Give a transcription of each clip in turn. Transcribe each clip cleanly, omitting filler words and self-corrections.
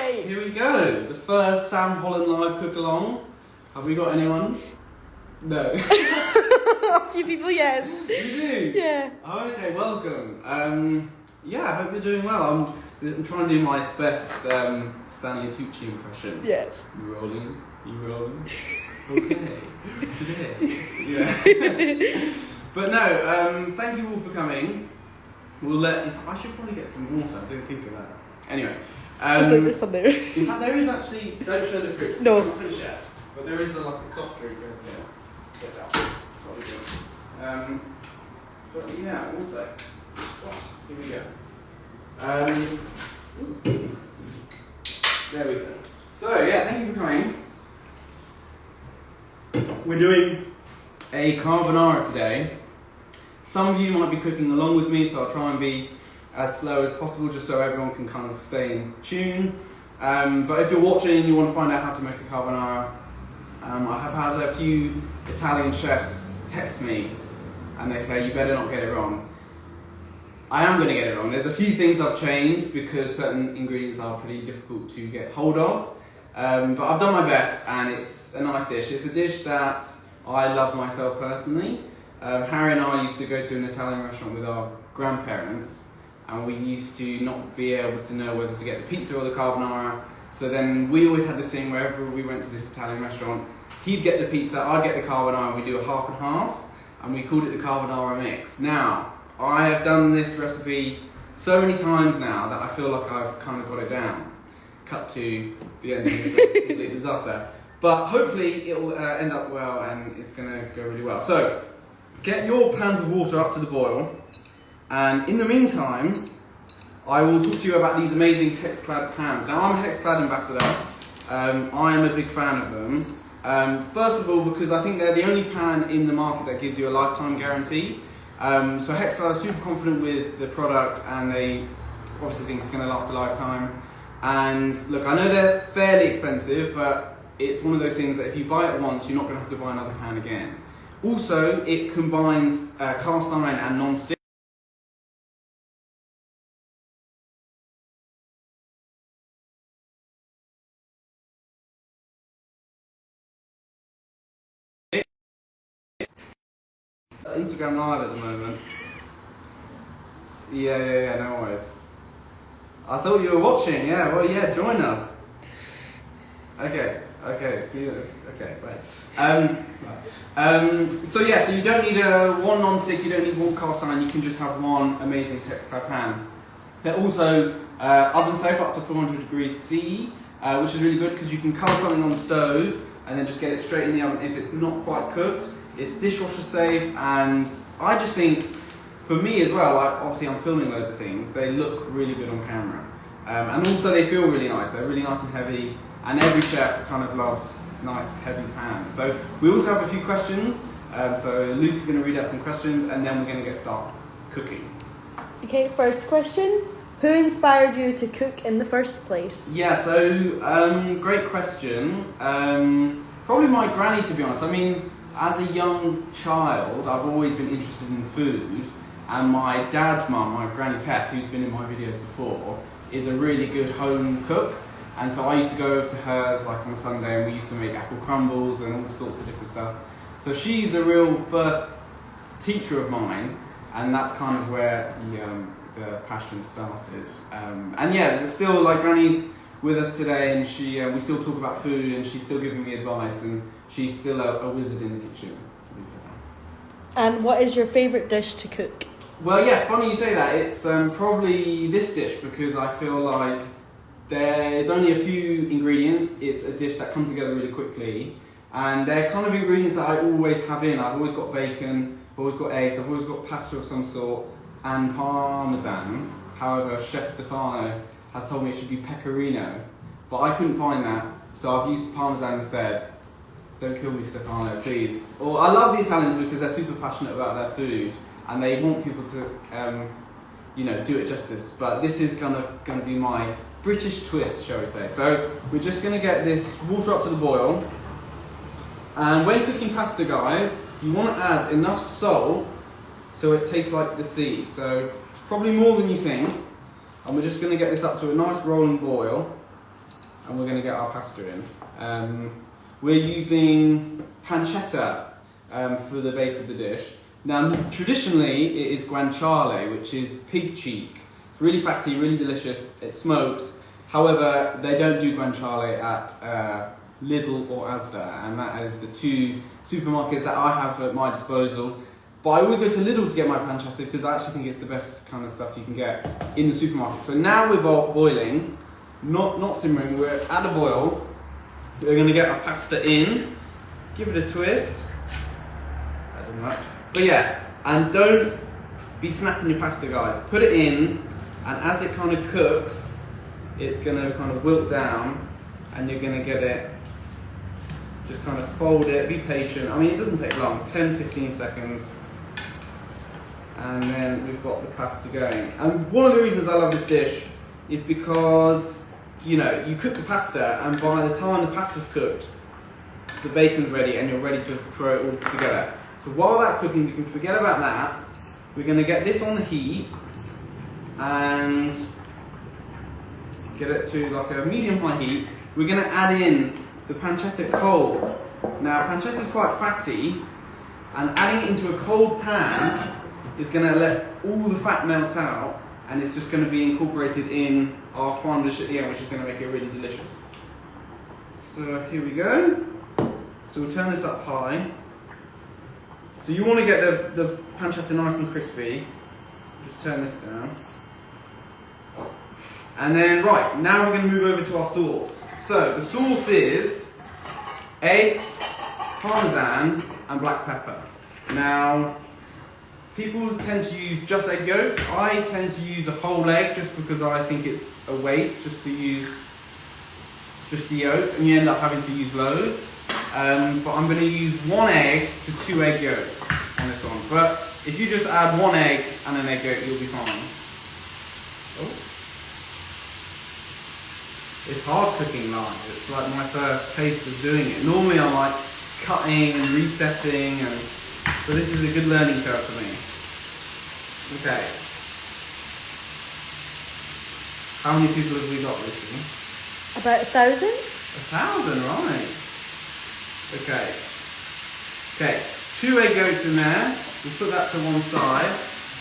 Yay! Here we go. The first Sam Holland live cook along. Have we got anyone? No. A few people, yes. You do? Yeah. Oh, okay, welcome. Yeah, I hope you're doing well. I'm trying to do my best Stanley Tucci impression. Yes. You rolling? You rolling? Okay. Today. Yeah. But no, thank you all for coming. I should probably get some water. I didn't think of that. Anyway. There's some there. In fact, there is actually. Don't show the fridge. No. Not finished yet. But there is like a soft drink over here. Get out. Probably good. But yeah, one sec. Oh, here we go. There we go. So yeah, thank you for coming. We're doing a carbonara today. Some of you might be cooking along with me, so I'll try and be as slow as possible just so everyone can kind of stay in tune. But if you're watching and you want to find out how to make a carbonara, I have had a few Italian chefs text me and they say you better not get it wrong. I am going to get it wrong. There's a few things I've changed because certain ingredients are pretty difficult to get hold of. But I've done my best and it's a nice dish. It's a dish that I love myself personally. Harry and I used to go to an Italian restaurant with our grandparents and we used to not be able to know whether to get the pizza or the carbonara. So then we always had this thing wherever we went to this Italian restaurant, he'd get the pizza, I'd get the carbonara, and we do a half and half, and we called it the carbonara mix. Now, I have done this recipe so many times now that I feel like I've kind of got it down. Cut to the end of this complete disaster. But hopefully it will end up well and it's going to go really well. So, get your pans of water up to the boil. And in the meantime, I will talk to you about these amazing Hexclad pans. Now, I'm a Hexclad ambassador. I am a big fan of them. First of all, because I think they're the only pan in the market that gives you a lifetime guarantee. So Hexclad are super confident with the product and they obviously think it's going to last a lifetime. And look, I know they're fairly expensive, but it's one of those things that if you buy it once, you're not going to have to buy another pan again. Also, it combines cast iron and non-stick. Instagram live at the moment. Yeah, no worries. I thought you were watching, yeah, well, yeah, join us. Okay, see you, okay, right. So yeah, so you don't need one non-stick, you don't need one cast iron, you can just have one amazing Hexclad pan. They're also oven safe up to 400 degrees C, which is really good because you can cover something on the stove and then just get it straight in the oven if it's not quite cooked. It's dishwasher safe, and I just think, for me as well, like obviously I'm filming loads of things, they look really good on camera. And also they feel really nice, they're really nice and heavy, and every chef kind of loves nice heavy pans. So we also have a few questions, so Lucy's going to read out some questions, and then we're going to get started cooking. Okay, first question. Who inspired you to cook in the first place? Yeah, so great question. Probably my granny, to be honest. I mean, as a young child, I've always been interested in food, and my dad's mum, my Granny Tess, who's been in my videos before, is a really good home cook, and so I used to go over to hers like on a Sunday and we used to make apple crumbles and all sorts of different stuff. So she's the real first teacher of mine, and that's kind of where the passion started. And yeah, there's still, like, Granny's with us today, and we still talk about food, and she's still giving me advice, and she's still a wizard in the kitchen, to be fair. And what is your favourite dish to cook? Well, yeah, funny you say that. It's probably this dish because I feel like there's only a few ingredients. It's a dish that comes together really quickly, and they're kind of ingredients that I always have in. I've always got bacon, I've always got eggs, I've always got pasta of some sort, and parmesan. However, Chef Stefano has told me it should be pecorino, but I couldn't find that, so I've used parmesan instead. Don't kill me, Stefano, please. Or I love the Italians because they're super passionate about their food and they want people to, do it justice. But this is going to be my British twist, shall we say. So we're just going to get this water up to the boil. And when cooking pasta, guys, you want to add enough salt so it tastes like the sea. So probably more than you think. And we're just going to get this up to a nice rolling boil. and we're going to get our pasta in. We're using pancetta for the base of the dish. Now, traditionally, it is guanciale, which is pig cheek. It's really fatty, really delicious. It's smoked. However, they don't do guanciale at Lidl or Asda, and that is the two supermarkets that I have at my disposal. But I always go to Lidl to get my pancetta because I actually think it's the best kind of stuff you can get in the supermarket. So now we're boiling, not simmering, we're at a boil. We're going to get our pasta in, give it a twist. That didn't work. But yeah, and don't be snapping your pasta, guys. Put it in, and as it kind of cooks, it's going to kind of wilt down, and you're going to get it. Just kind of fold it, be patient. I mean, it doesn't take long, 10-15 seconds. And then we've got the pasta going. And one of the reasons I love this dish is because, you know, you cook the pasta, and by the time the pasta's cooked, the bacon's ready and you're ready to throw it all together. So while that's cooking, you can forget about that. We're going to get this on the heat and get it to like a medium-high heat. We're going to add in the pancetta cold. Now, pancetta is quite fatty, and adding it into a cold pan is going to let all the fat melt out, and it's just going to be incorporated in our final dish at the end, which is going to make it really delicious. So here we go. So we'll turn this up high. So you want to get the pancetta nice and crispy. Just turn this down. And then, right, now we're going to move over to our sauce. So the sauce is eggs, parmesan, and black pepper. Now, people tend to use just egg yolks. I tend to use a whole egg just because I think it's a waste just to use just the yolks, and you end up having to use loads. But I'm going to use 1 egg to 2 egg yolks on this one. But if you just add 1 egg and an egg yolk, you'll be fine. Oh. It's hard cooking live. It's like my first taste of doing it. Normally I'm like cutting and resetting, and so this is a good learning curve for me. Okay. How many people have we got, Lucy? About 1,000? 1,000, right. Okay. Okay, 2 egg yolks in there. We'll put that to one side.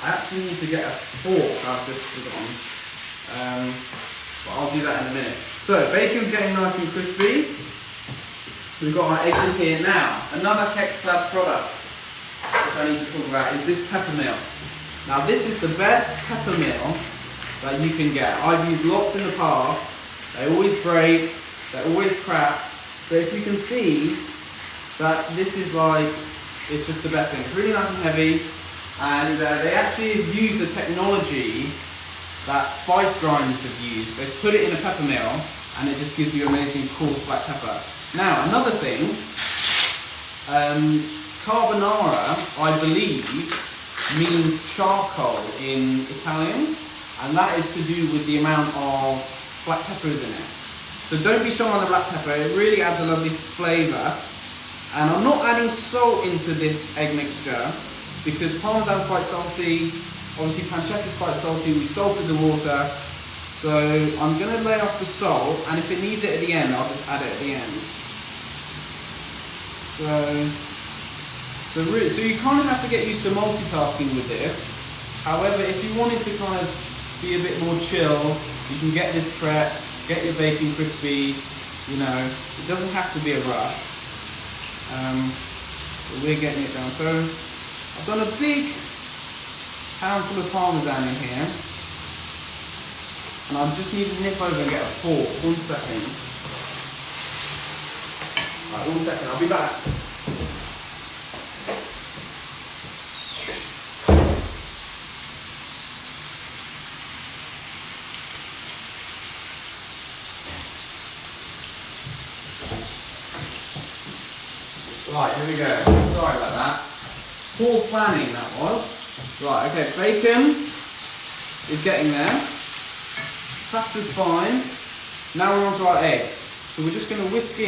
I actually need to get a fork I've just forgotten. But I'll do that in a minute. So, bacon's getting nice and crispy. We've got our eggs in here. Now, another Hexblad product which I need to talk about is this pepper mill. Now, this is the best pepper mill that you can get. I've used lots in the past. They always break, they're always crap. But if you can see that this is like, it's just the best thing. It's really nice and heavy, and they actually have used the technology that spice grinders have used. They put it in a pepper mill, and it just gives you amazing coarse black pepper. Now, another thing, carbonara, I believe, means charcoal in Italian, and that is to do with the amount of black peppers in it. So don't be shy on the black pepper, it really adds a lovely flavour. And I'm not adding salt into this egg mixture because parmesan's quite salty, obviously pancetta is quite salty, we salted the water. So I'm going to lay off the salt, and if it needs it at the end, I'll just add it at the end. So you kind of have to get used to multitasking with this. However, if you wanted to kind of be a bit more chill, you can get this prep, get your bacon crispy, you know, it doesn't have to be a rush. But we're getting it down. So I've done a big handful of parmesan in here, and I just need to nip over and get a fork. 1 second. Right, 1 second, I'll be back. Right, here we go. Sorry about that. Poor planning that was. Right, okay, bacon is getting there. Pasta's fine. Now we're on to our eggs. So we're just going to whisk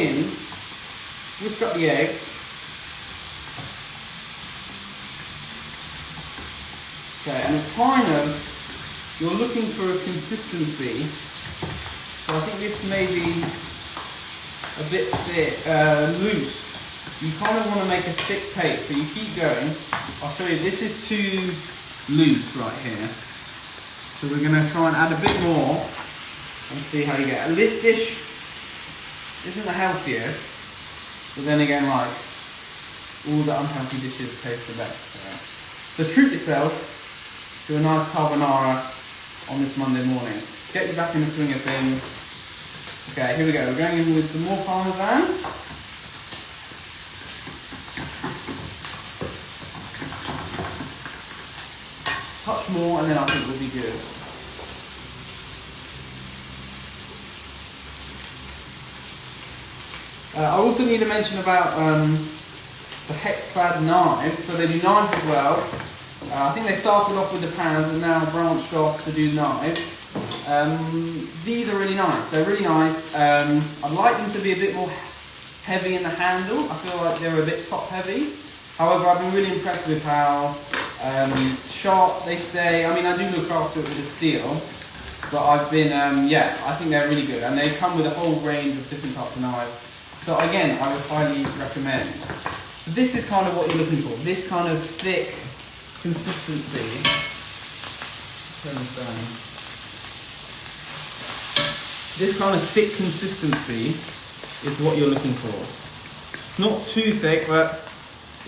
up the eggs. Okay, and it's kind of, you're looking for a consistency So I think this may be a bit loose. You kind of want to make a thick paste, so you keep going. I'll show you, this is too loose right here. So we're going to try and add a bit more and see how you get. And this dish isn't the healthiest, but then again, like, all the unhealthy dishes taste the best. So treat yourself to a nice carbonara on this Monday morning. Get you back in the swing of things. Okay, here we go. We're going in with some more parmesan. Touch more, and then I think we'll be good. I also need to mention about the hex-clad knives. So they do knives as well. I think they started off with the pans and now branched off to do knives. These are really nice. They're really nice. I'd like them to be a bit more heavy in the handle. I feel like they're a bit top heavy. However, I've been really impressed with how sharp they stay. I mean, I do look after it with a steel, but I've been, yeah, I think they're really good. And they come with a whole range of different types of knives. So again, I would highly recommend. So this is kind of what you're looking for. This kind of thick consistency. Turn this down. This kind of thick consistency is what you're looking for. It's not too thick, but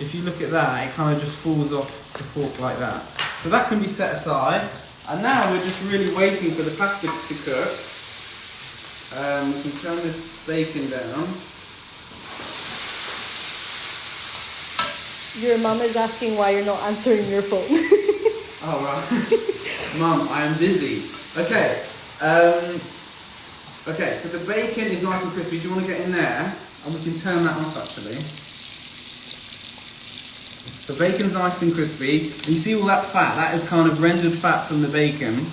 if you look at that, it kind of just falls off the fork like that. So that can be set aside. And now we're just really waiting for the pasta to cook. We can turn this bacon down. Your mum is asking why you're not answering your phone. Oh, right. Mum, I am busy. Okay. Okay, so the bacon is nice and crispy. Do you want to get in there? And we can turn that off, actually. The bacon's nice and crispy. And you see all that fat? That is kind of rendered fat from the bacon.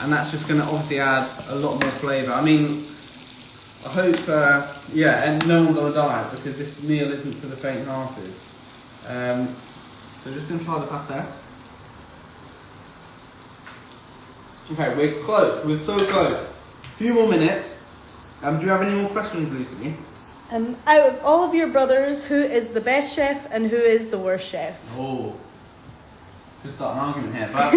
And that's just going to obviously add a lot more flavour. I mean, I hope, yeah, and no one's on a diet because this meal isn't for the faint-hearted. So just going to try the pasta. Okay, we're close. We're so close. A few more minutes. Do you have any more questions, Lucy? Out of all of your brothers, who is the best chef and who is the worst chef? Oh, could start an argument here, but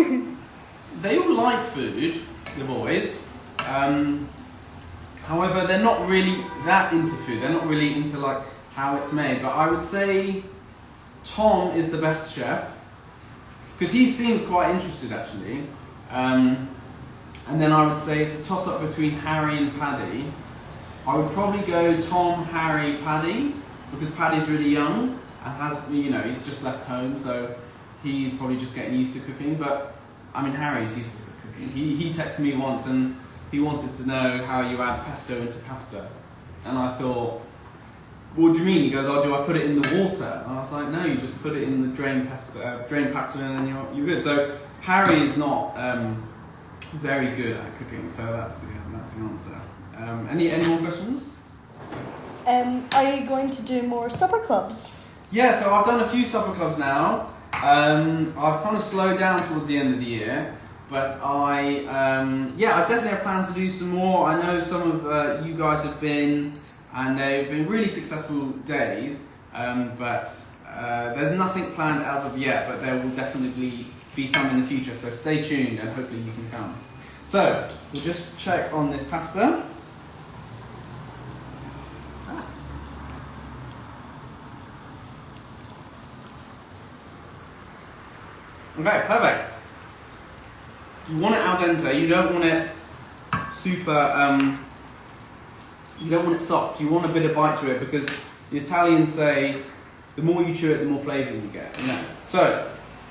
they all like food, the boys. However, they're not really that into food. They're not really into like how it's made. But I would say Tom is the best chef because he seems quite interested actually. And then I would say it's a toss-up between Harry and Paddy. I would probably go Tom, Harry, Paddy, because Paddy's really young and has, you know, he's just left home, so he's probably just getting used to cooking. But I mean, Harry's useless at cooking. He texted me once and he wanted to know how you add pesto into pasta, and I thought, what do you mean? He goes, oh, do I put it in the water? And I was like, no, you just put it in the drain pasta, and then you're good. So Harry is not very good at cooking, so that's the answer. Any more questions? Are you going to do more supper clubs? Yeah, so I've done a few supper clubs now. I've kind of slowed down towards the end of the year, but I definitely have plans to do some more. I know some of you guys have been, and they've been really successful days, but there's nothing planned as of yet, but there will definitely be some in the future, so stay tuned and hopefully you can come. So, we'll just check on this pasta. Okay, perfect. You want it al dente, you don't want it super, you don't want it soft, you want a bit of bite to it because the Italians say the more you chew it, the more flavour you get. You know? So,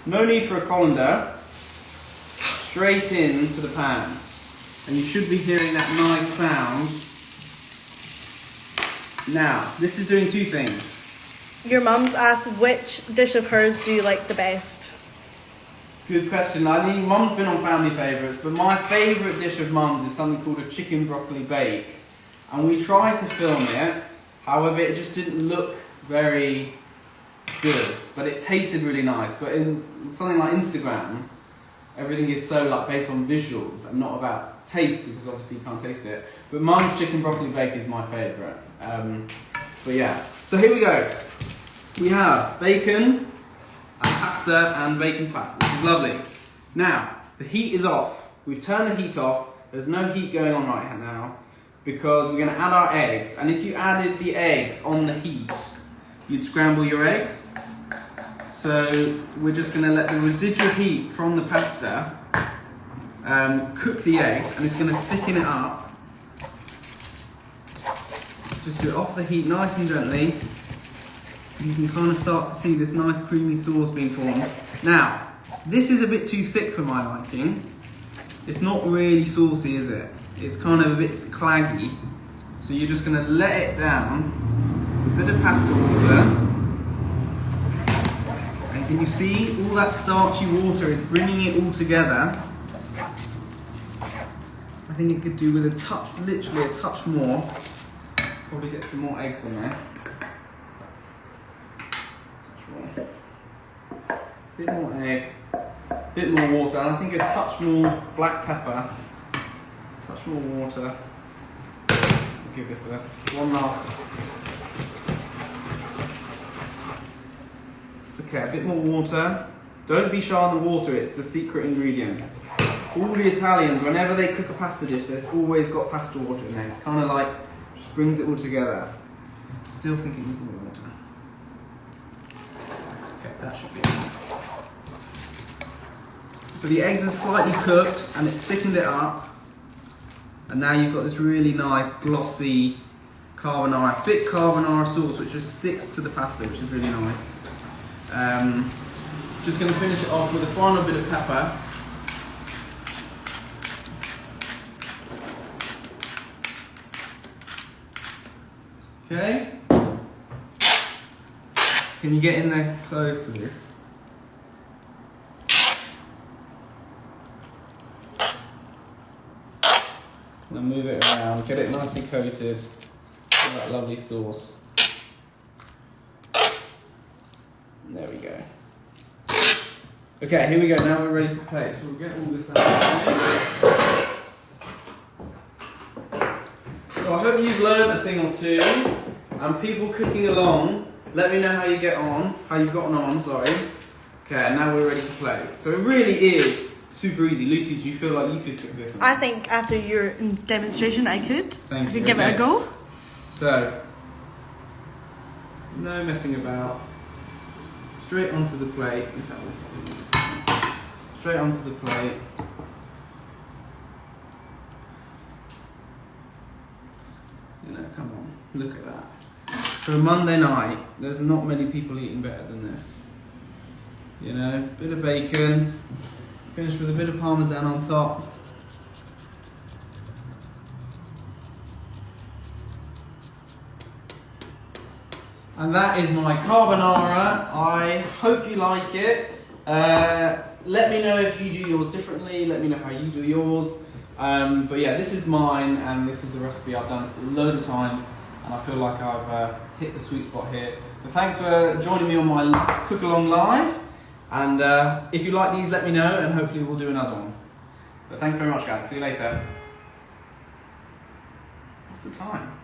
no need for a colander, straight into the pan. And you should be hearing that nice sound. Now, this is doing two things. Your mum's asked which dish of hers do you like the best? Good question. I think Mum's been on Family Favourites, but my favourite dish of Mum's is something called a chicken broccoli bake. And we tried to film it, however it just didn't look very good, but it tasted really nice. But in something like Instagram, everything is so like based on visuals and not about taste, because obviously you can't taste it. But mine's chicken broccoli bake is my favourite. But yeah, so here we go. We have bacon and pasta and bacon fat, which is lovely. Now, the heat is off. We've turned the heat off. There's no heat going on right now because we're going to add our eggs. And if you added the eggs on the heat, you'd scramble your eggs. So we're just going to let the residual heat from the pasta cook the eggs, and it's going to thicken it up. Just do it off the heat nice and gently. You can kind of start to see this nice creamy sauce being formed. Now, this is a bit too thick for my liking. It's not really saucy, is it? It's kind of a bit claggy. So you're just going to let it down with a bit of pasta water. And can you see all that starchy water is bringing it all together? I think it could do with a touch, literally a touch more. Probably get some more eggs in there. Bit more egg, bit more water, and I think a touch more black pepper, touch more water. I'll give this one last. Okay, a bit more water. Don't be shy on the water, it's the secret ingredient. All the Italians, whenever they cook a pasta dish, there's always got pasta water in there. It's kind of like, just brings it all together. Still think it needs more water. Okay, that should be enough. So the eggs are slightly cooked and it's thickened it up. And now you've got this really nice glossy carbonara, thick carbonara sauce which just sticks to the pasta, which is really nice. Just going to finish it off with a final bit of pepper. Okay. Can you get in there close to this? And move it around, get it nicely coated with that lovely sauce. There we go. Okay, here we go, now we're ready to plate. So we'll get all this out. So I hope you've learned a thing or two, and people cooking along, let me know how you get on, how you've gotten on, sorry. Okay, now we're ready to play. So it really is super easy. Lucy, do you feel like you could cook this one? I think after your demonstration I could. Thank you. I could give it a go. So, no messing about. Straight onto the plate. In fact, we'll probably do this. Straight onto the plate. You know, come on, look at that. For a Monday night, there's not many people eating better than this. You know, bit of bacon. Finish with a bit of parmesan on top. And that is my carbonara. I hope you like it. Let me know if you do yours differently. Let me know how you do yours. But yeah, this is mine, and this is a recipe I've done loads of times, and I feel like I've hit the sweet spot here. But thanks for joining me on my cook along live. And if you like these, let me know, and hopefully we'll do another one. But thanks very much, guys. See you later. What's the time?